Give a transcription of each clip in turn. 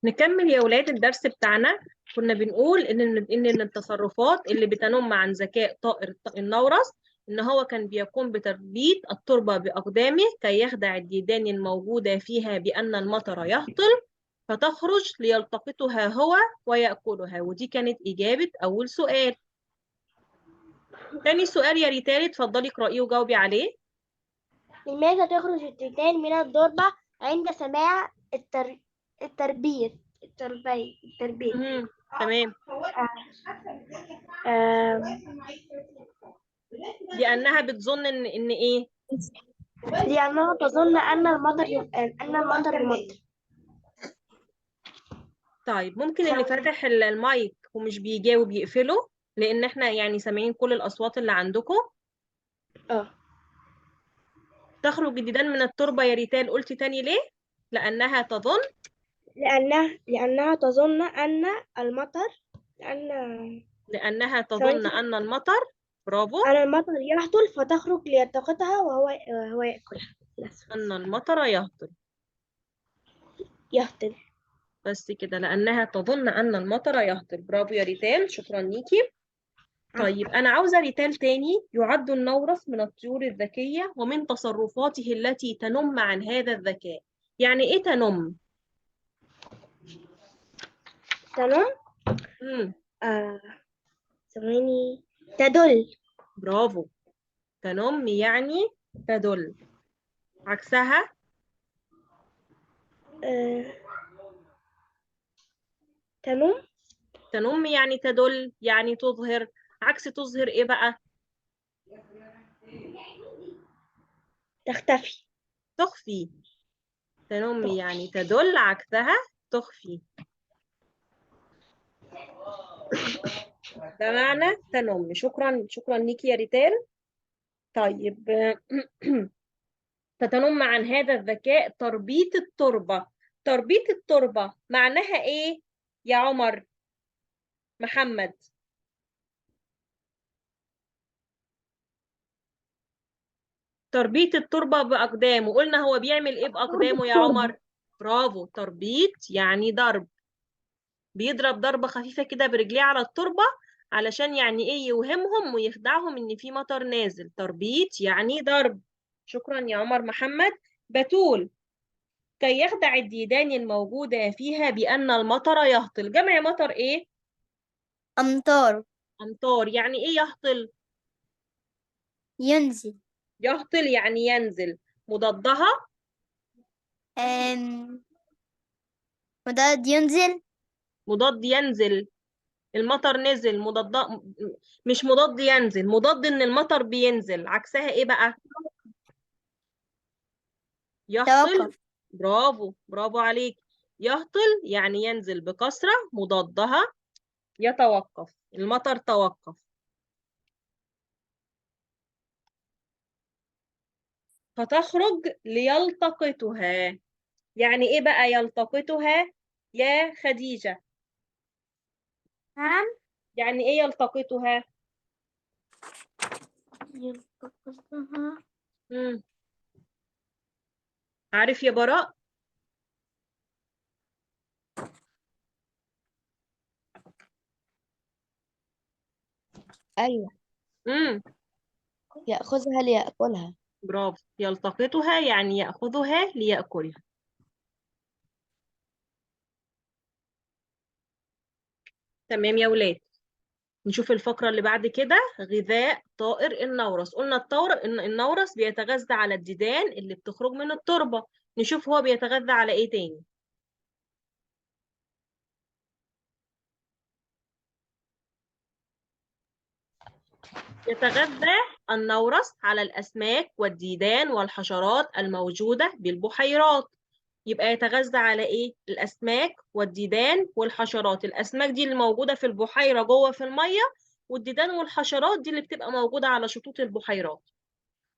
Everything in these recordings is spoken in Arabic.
نكمل يا ولاد الدرس بتاعنا. كنا بنقول إن التصرفات اللي بتنم عن ذكاء طائر النورس إن هو كان بيقوم بتربيط التربة بأقدامه كي يخدع الديدان الموجودة فيها بأن المطر يهطل فتخرج ليلتقطها هو ويأكلها. ودي كانت إجابة أول سؤال. تاني سؤال يا ريتالي، اتفضلي اقرأيه وجاوبي عليه. لماذا تخرج التيتان من التربة عند سماع التربية؟ تمام. آه، لأنها بتظن إن إيه؟ لأنها تظن أن المطر يمطر. طيب ممكن اللي فاتح المايك ومش بيجاوب يقفله، لان احنا يعني سامعين كل الاصوات اللي عندكم. اه تخرج الديدان من التربة يا ريتال، قلتي تاني ليه؟ لانها تظن. لأنها تظن أن المطر لأن لانها ثواني تظن كده. ان المطر. برافو. أن المطر يهطل فتخرج ليلتقطها وهو يأكلها للأسف. ان المطر يهطل. يهطل. بس كده، لانها تظن ان المطر يهطل. برافو يا ريتال، شكرا ليكي. طيب انا عاوزه ريتال تاني. يعد النورس من الطيور الذكيه ومن تصرفاته التي تنم عن هذا الذكاء. يعني ايه تنم؟ تمام. امم آه، ثواني. تدل. برافو. تنم يعني تدل. عكسها؟ آه، تنم. تنم يعني تدل يعني تظهر. عكس تظهر ايه بقى؟ تختفي. تخفي. تنم يعني تدل، عكسها تخفي. ده معنى تنم. شكرا شكرا ليكي يا ريتال. طيب تتنم عن هذا الذكاء تربيط التربة. تربيط التربة معناها ايه يا عمر محمد؟ تربيط التربة بأقدامه. قلنا هو بيعمل ايه بأقدامه يا التربة. عمر؟ برافو. تربيط يعني ضرب. بيضرب ضربة خفيفة كده برجليه على التربة علشان يعني ايه يوهمهم ويخدعهم ان في مطر نازل. تربيط يعني ضرب. شكرا يا عمر محمد. بتول. كي يخدع الديدان الموجودة فيها بأن المطر يهطل. جمع مطر ايه؟ أمطار. أمطار. يعني ايه يهطل؟ ينزل. يهطل يعني ينزل. مضادها؟ أم... مضاد ينزل. مضاد ينزل. المطر نزل. مضاد. مش مضاد ينزل، مضاد ان المطر بينزل. عكسها ايه بقى؟ يهطل. توقف. برافو برافو عليك. يهطل يعني ينزل بكثرة. مضادها يتوقف. المطر توقف. فتخرج ليلتقطها. يعني ايه بقى يلتقطها يا خديجة؟ نعم. يعني ايه يلتقطها؟ يلتقطها. مم. عارف يا براء؟ أيوة. مم. يأخذها ليأكلها. برافو. يلتقطها يعني يأخذها ليأكلها. تمام يا ولاد. نشوف الفقرة اللي بعد كده. غذاء طائر النورس. قلنا النورس بيتغذى على الديدان اللي بتخرج من التربة. نشوف هو بيتغذى على ايه تاني. يتغذى النورس على الأسماك والديدان والحشرات الموجودة بالبحيرات. يبقى يتغذى على ايه؟ الأسماك والديدان والحشرات. الأسماك دي اللي موجودة في البحيرة جوه في المية، والديدان والحشرات دي اللي بتبقى موجودة على شطوط البحيرات.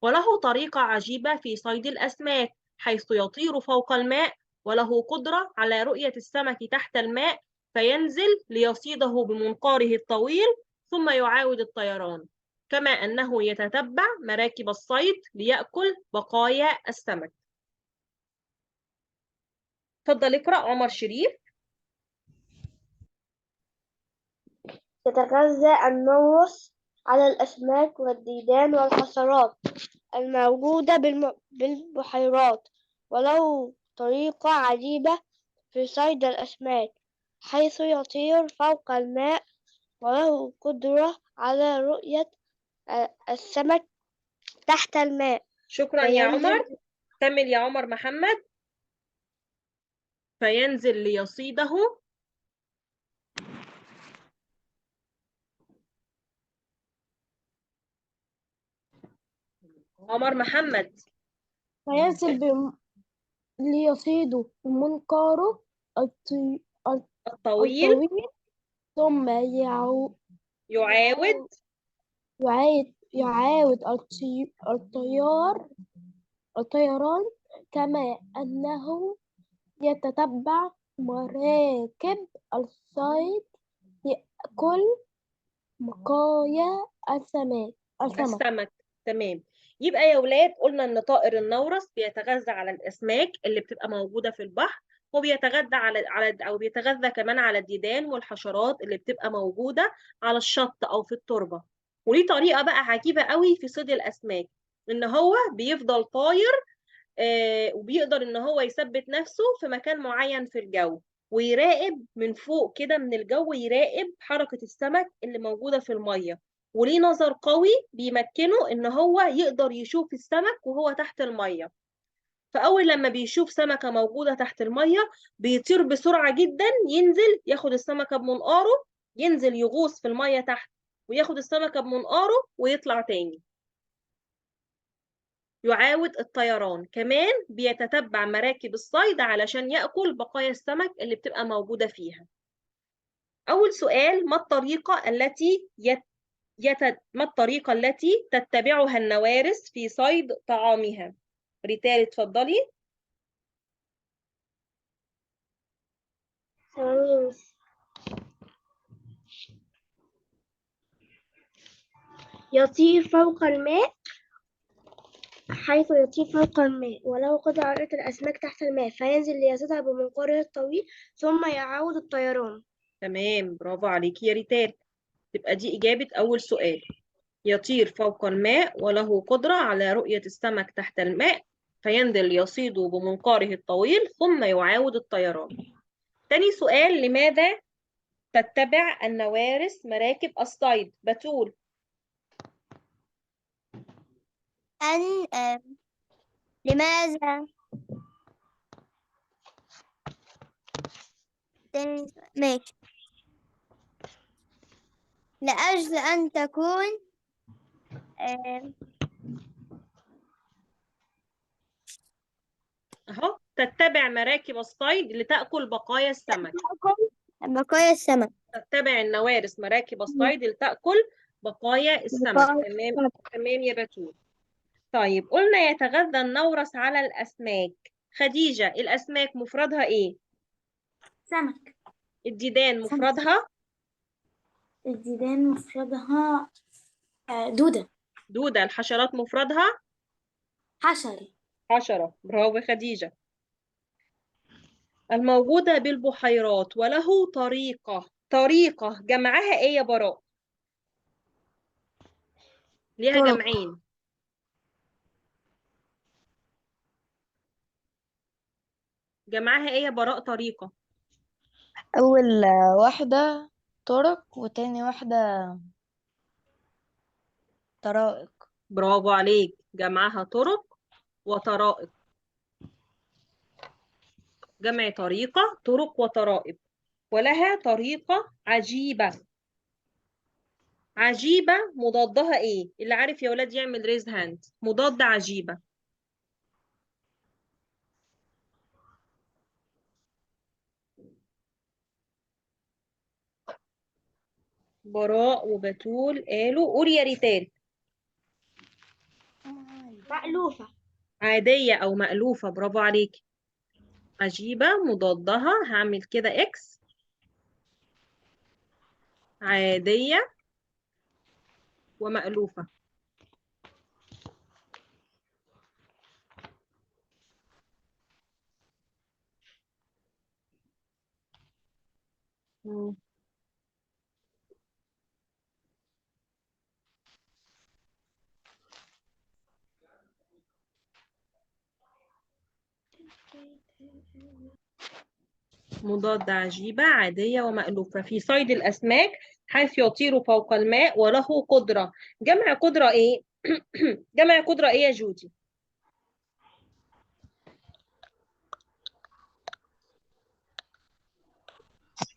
وله طريقة عجيبة في صيد الأسماك، حيث يطير فوق الماء وله قدرة على رؤية السمك تحت الماء، فينزل ليصيده بمنقاره الطويل ثم يعاود الطيران. كما أنه يتتبع مراكب الصيد ليأكل بقايا السمك. اتفضل اقرأ عمر شريف. يتغذى النورس على الأسماك والديدان والحشرات الموجودة بالبحيرات، وله طريقة عجيبة في صيد الأسماك، حيث يطير فوق الماء وله قدرة على رؤية السمك تحت الماء شكرا يا عمر. فينزل. كمل يا عمر محمد. فينزل ليصيده. عمر محمد. ليصيد بمنقاره الطي- الطويل. الطويل، ثم يعاود. يعاود الطيران، كما أنه يتتبع مراكب الصيد، يأكل بقايا السمك. السمك. تمام. يبقى يا ولاد قلنا ان طائر النورس بيتغذى على الاسماك اللي بتبقى موجوده في البحر، وبيتغذى او بيتغذى كمان على الديدان والحشرات اللي بتبقى موجوده على الشط او في التربه. وليه طريقه بقى عجيبه قوي في صيد الاسماك، ان هو بيفضل طاير، وبيقدر ان هو يثبت نفسه في مكان معين في الجو، ويراقب من فوق كده من الجو، يراقب حركة السمك اللي موجودة في المية. وليه نظر قوي بيمكنه ان هو يقدر يشوف السمك وهو تحت المية. فأول لما بيشوف سمكة موجودة تحت المية بيطير بسرعة جدا، ينزل ياخد السمكة بمنقاره، ينزل يغوص في المية تحت وياخد السمكة بمنقاره ويطلع تاني. يعاود الطيران، كمان بيتتبع مراكب الصيد علشان يأكل بقايا السمك اللي بتبقى موجودة فيها. أول سؤال: ما الطريقة التي تتبعها النوارس في صيد طعامها؟ ريتال اتفضلي. يطير فوق الماء حيث يطير فوق الماء، وله قدرة على رؤية الأسماك تحت الماء، فينزل ليصطاد بمنقاره الطويل، ثم يعاود الطيران. تمام، برافو عليكي يا ريتال. تبقى دي إجابة أول سؤال. يطير فوق الماء وله قدرة على رؤية السمك تحت الماء، فينزل يصيد بمنقاره الطويل ثم يعاود الطيران. تاني سؤال: لماذا تتبع النوارس مراكب الصيد؟ بتول. أن لماذا ماشي، لأجل أن تكون آه، اهو تتبع مراكب الصيد لتأكل بقايا السمك. بقايا السمك. تتبع النوارس مراكب الصيد لتأكل بقايا السمك. بقايا تمام. السمك. تمام يا بتول. طيب قلنا يتغذى النورس على الأسماك. خديجة، الأسماك مفردها إيه؟ سمك. الديدان سمك. مفردها؟ الديدان مفردها دودة. دودة. الحشرات مفردها؟ حشري. حشرة. برافو خديجة. الموجودة بالبحيرات وله طريقة جمعها إيه يا براء؟ ليها طرق. جمعين. جمعها إيه يا براء طريقة؟ أول واحدة طرق، وتاني واحدة طرائق. برافو عليك، جمعها طرق وطرائق. جمع طريقة طرق وطرائق. ولها طريقة عجيبة. عجيبة مضادها ايه؟ اللي عارف يا ولاد يعمل ريز هاند. مضاد عجيبة. براء وبتول قالوا. قول يا ريتال. مألوفة. عادية او مألوفة. برافو عليك. عجيبة مضادها هعمل كده اكس. عادية ومألوفة. مم. مضاد عجيبة عادية ومألوفة في صيد الأسماك حيث يطير فوق الماء وله قدرة. جمع قدرة إيه؟ جمع قدرة إيه يا جودي؟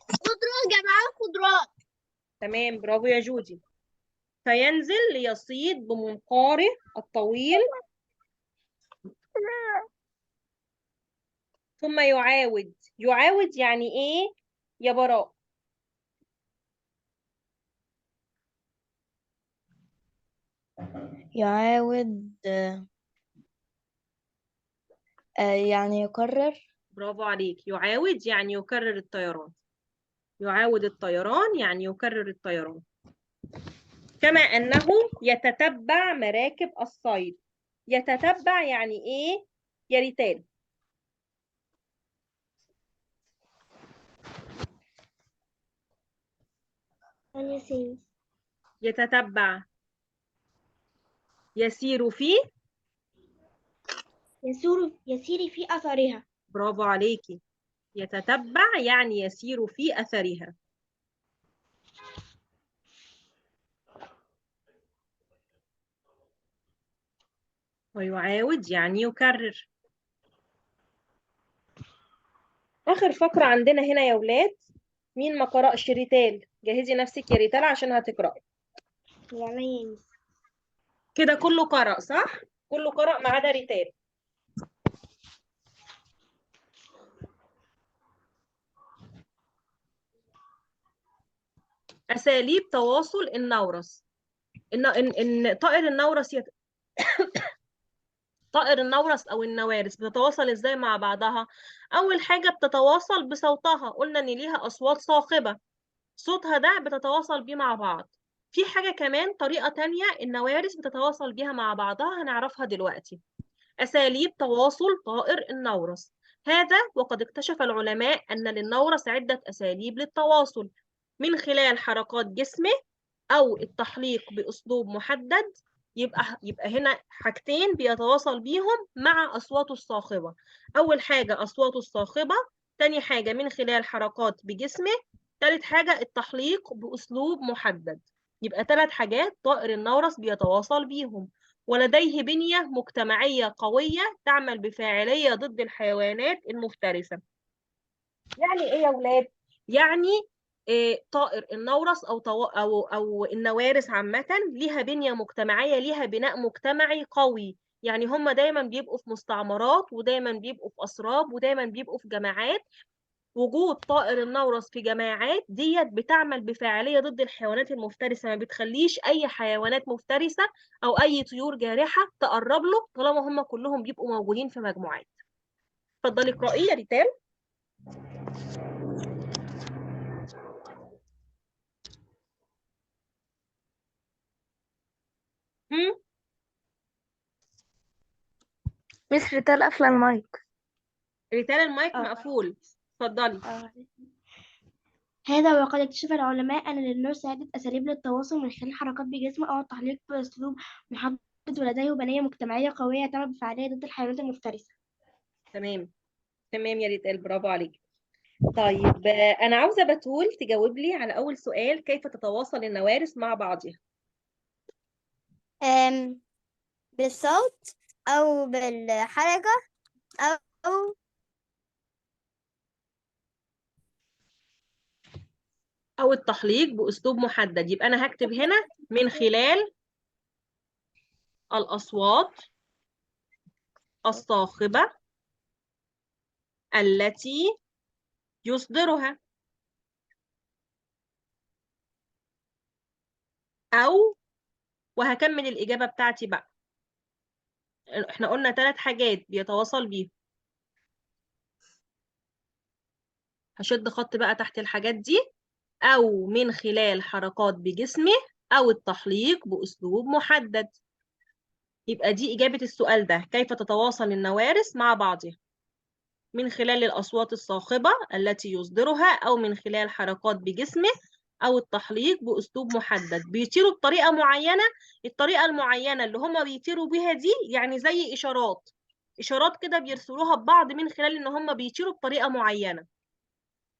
قدرات جمعها قدرات. تمام، برافو يا جودي. فينزل ليصيد بمنقاره الطويل ثم يعاود. يعاود يعني إيه يا براء؟ يعاود يعني يكرر. برافو عليك، يعاود يعني يكرر الطيران. يعاود الطيران يعني يكرر الطيران. كما أنه يتتبع مراكب الصيد. يتتبع يعني إيه يا ريتال؟ ثانية سين. يتتبع يسير فيه. يسير في أثرها. برافو عليكي، يتتبع يعني يسير في أثرها. ويعاود يعني يكرر. آخر فقرة عندنا هنا يا ولاد، مين ما قرأش؟ ريتال، جهزي نفسك يا ريتال عشان هتقرأي. يعني يا مس. كده كله قرأ صح؟ كله قرأ ما عدا ريتال. أساليب تواصل النورس. إن طائر النورس طائر النورس أو النوارس بتتواصل إزاي مع بعضها؟ أول حاجة بتتواصل بصوتها، قلنا إن ليها أصوات صاخبة، صوتها ده بتتواصل بيه مع بعض. في حاجة كمان، طريقة تانية النوارس بتتواصل بيها مع بعضها هنعرفها دلوقتي. أساليب تواصل طائر النورس. هذا وقد اكتشف العلماء أن للنورس عدة أساليب للتواصل، من خلال حركات جسمه أو التحليق بأسلوب محدد. يبقى هنا حاجتين بيتواصل بيهم مع أصواته الصاخبة. أول حاجة أصواته الصاخبة، تاني حاجة من خلال حركات بجسمه، تالت حاجة التحليق بأسلوب محدد. يبقى 3 حاجات طائر النورس بيتواصل بيهم. ولديه بنية مجتمعية قوية تعمل بفاعلية ضد الحيوانات المفترسة. يعني إيه يا ولاد؟ يعني طائر النورس أو النوارس عامة ليها بنية مجتمعية، ليها بناء مجتمعي قوي. يعني هم دايما بيبقوا في مستعمرات، ودايما بيبقوا في أسراب، ودايما بيبقوا في جماعات. وجود طائر النورس في جماعات ديت بتعمل بفاعلية ضد الحيوانات المفترسة، ما بتخليش أي حيوانات مفترسة أو أي طيور جارحة تقرب له طالما هم كلهم بيبقوا موجودين في مجموعات. اتفضلي اقرأي يا ريتال. هم؟ مس ريتال قافلة المايك. ريتال المايك آه. مقفول. اتفضلي. هذا وقد اكتشف العلماء أن للنورس عدة أساليب للتواصل، من خلال حركات بجسمه أو التحليق بأسلوب محدد، ولديه بنية مجتمعية قوية تعمل بفعالية ضد الحيوانات المفترسة. تمام. تمام يا ريتال، برافو عليك. طيب أنا عاوزة بتول تجاوب لي على أول سؤال، كيف تتواصل النوارس مع بعضها؟ بالصوت أو بالحركة أو أو التحليق بأسلوب محدد. يبقى أنا هكتب هنا من خلال الأصوات الصاخبة التي يصدرها، أو، وهكمل الإجابة بتاعتي بقى. احنا قلنا 3 حاجات بيتواصل بيها، هشد خط بقى تحت الحاجات دي. أو من خلال حركات بجسمه، أو التحليق بأسلوب محدد. يبقى دي إجابة السؤال ده، كيف تتواصل النوارس مع بعضها؟ من خلال الأصوات الصاخبة التي يصدرها، أو من خلال حركات بجسمه، أو التحليق بأسلوب محدد. بيطيروا بطريقة معينة، الطريقة المعينة اللي هما بيطيروا بيها دي يعني زي إشارات. إشارات كده بيرسلوها ببعض من خلال إن هم بيطيروا بطريقة معينة،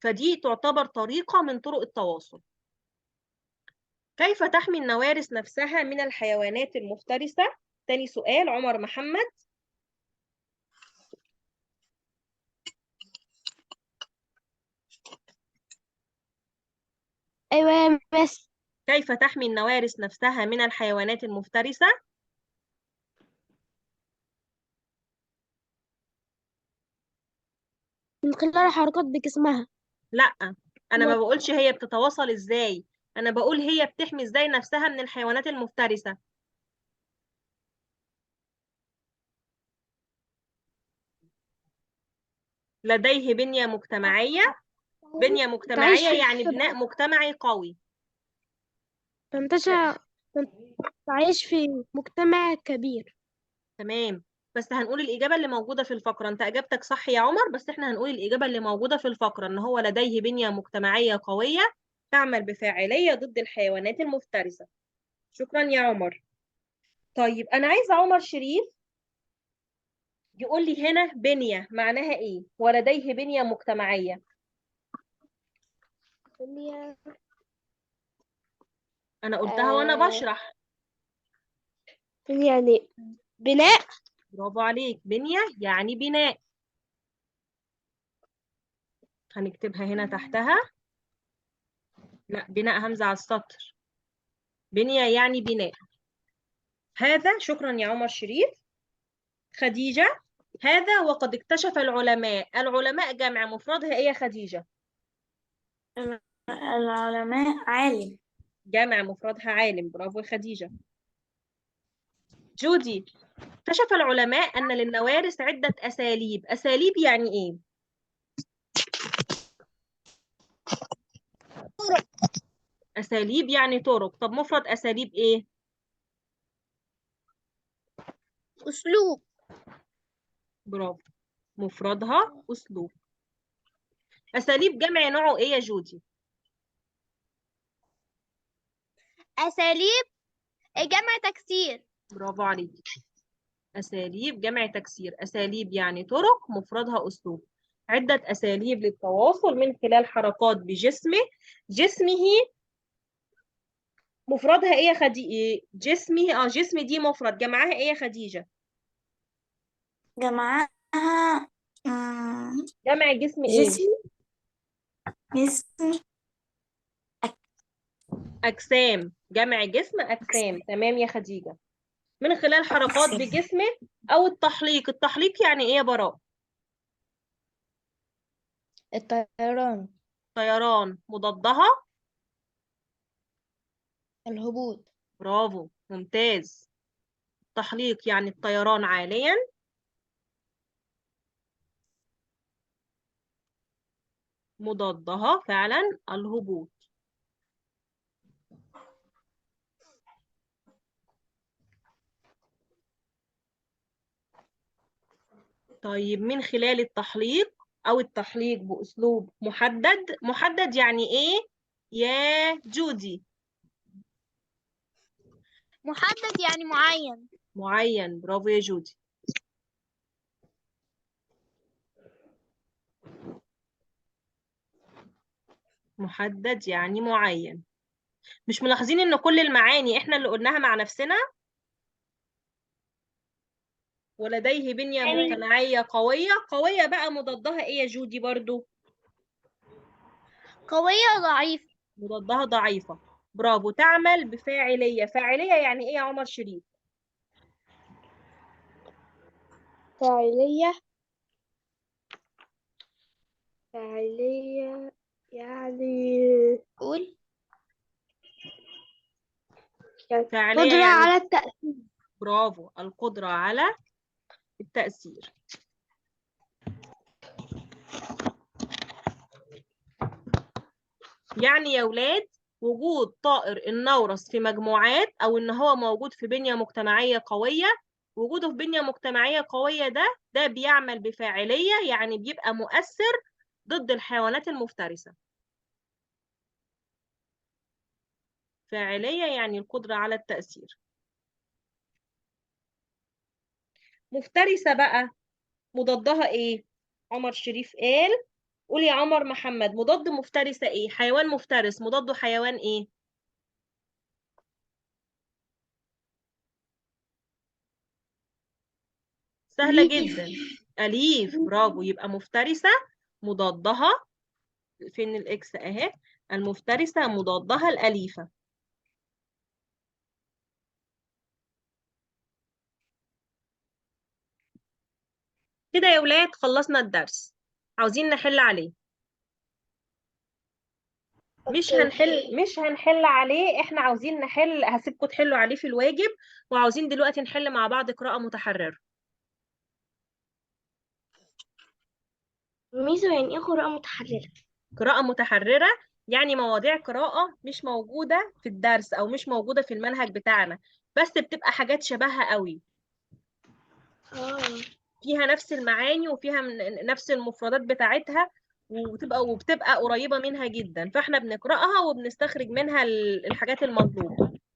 فدي تعتبر طريقة من طرق التواصل. كيف تحمي النوارس نفسها من الحيوانات المفترسة؟ تاني سؤال عمر محمد. أيوة يا مس. كيف تحمي النوارس نفسها من الحيوانات المفترسة؟ من خلال حركات بجسمها. لا، أنا ما بقولش هي بتتواصل إزاي، أنا بقول هي بتحمي إزاي نفسها من الحيوانات المفترسة. لديه بنية مجتمعية. بنية تعيش مجتمعية في يعني بناء مجتمعي قوي. تنتشر، تعيش في مجتمع كبير. تمام، بس هنقول الإجابة اللي موجودة في الفقرة. أنت إجابتك صح يا عمر، بس إحنا هنقول الإجابة اللي موجودة في الفقرة إن هو لديه بنية مجتمعية قوية تعمل بفاعلية ضد الحيوانات المفترسة. شكرا يا عمر. طيب أنا عايزة عمر شريف يقول لي هنا بنية معناها إيه ولديه بنية مجتمعية. أنا قلتها وأنا بشرح. يعني بناء. برافو عليك، بنية يعني بناء. هنكتبها هنا تحتها. لا، بناء همزة على السطر. بنية يعني بناء. هذا، شكرا يا عمر شريف. خديجة، هذا وقد اكتشف العلماء جمع مفردها ايه يا خديجة؟ العلماء عالم. جمع مفردها عالم، برافو يا خديجة. جودي، اكتشف العلماء أن للنوارس عدة أساليب. أساليب يعني ايه؟ أساليب يعني طرق. طب مفرد أساليب ايه؟ أسلوب. برافو، مفردها أسلوب. أساليب جمع نوعه ايه يا جودي؟ أساليب جمع تكسير. برافو عليك، أساليب جمع تكسير. أساليب يعني طرق، مفردها أسلوب. عدة أساليب للتواصل من خلال حركات جسمه. مفردها إيه يا خديجة؟ جسمه، جسم دي مفرد، جمعها إيه يا خديجة؟ جمعها جمع جسم إيه؟ جسم. جسم. أجسام. جمع جسم أجسام. تمام يا خديجة. من خلال حركات بجسمه أو التحليق. التحليق يعني إيه يا براء؟ الطيران. طيران. مضادها الهبوط. برافو، ممتاز. تحليق يعني الطيران عاليا. مضادها فعلا الهبوط. طيب من خلال التحليق أو التحليق بأسلوب محدد يعني إيه يا جودي؟ محدد يعني معين. معين، برافو يا جودي. محدد يعني معين. مش ملاحظين إن كل المعاني إحنا اللي قلناها مع نفسنا؟ ولديه بنية مجتمعية قوية. قوية بقى مضادها إيه يا جودي برضو؟ قوية ضعيفة. مضادها ضعيفة. برافو. تعمل بفاعلية. فاعلية يعني إيه يا عمر شريف؟ فاعلية. فاعلية يعني قول. فاعلية قدرة يعني على التأثير. برافو، القدرة على التأثير. يعني يا ولاد وجود طائر النورس في مجموعات أو إن هو موجود في بنية مجتمعية قوية. وجوده في بنية مجتمعية قوية ده بيعمل بفاعلية، يعني بيبقى مؤثر ضد الحيوانات المفترسة. فاعلية يعني القدرة على التأثير. مفترسة بقى مضادها ايه؟ عمر شريف قال. قول يا عمر محمد، مضاد مفترسة ايه؟ حيوان مفترس مضاده حيوان ايه؟ سهلة جدا. أليف، برافو. يبقى مفترسة مضادها، فين الإكس أهي، المفترسة مضادها الأليفة. كده يا ولاد خلصنا الدرس، عاوزين نحل عليه. مش هنحل عليه، احنا عاوزين نحل، هسيبكم تحلوا عليه في الواجب، وعاوزين دلوقتي نحل مع بعض قراءة متحررة. ميزو يعني ايه قراءة متحررة؟ قراءة متحررة يعني مواضيع قراءة مش موجودة في الدرس أو مش موجودة في المنهج بتاعنا، بس بتبقى حاجات شبهها قوي، فيها نفس المعاني وفيها نفس المفردات بتاعتها، وبتبقى قريبة منها جدا، فاحنا بنقرأها وبنستخرج منها الحاجات المطلوبة.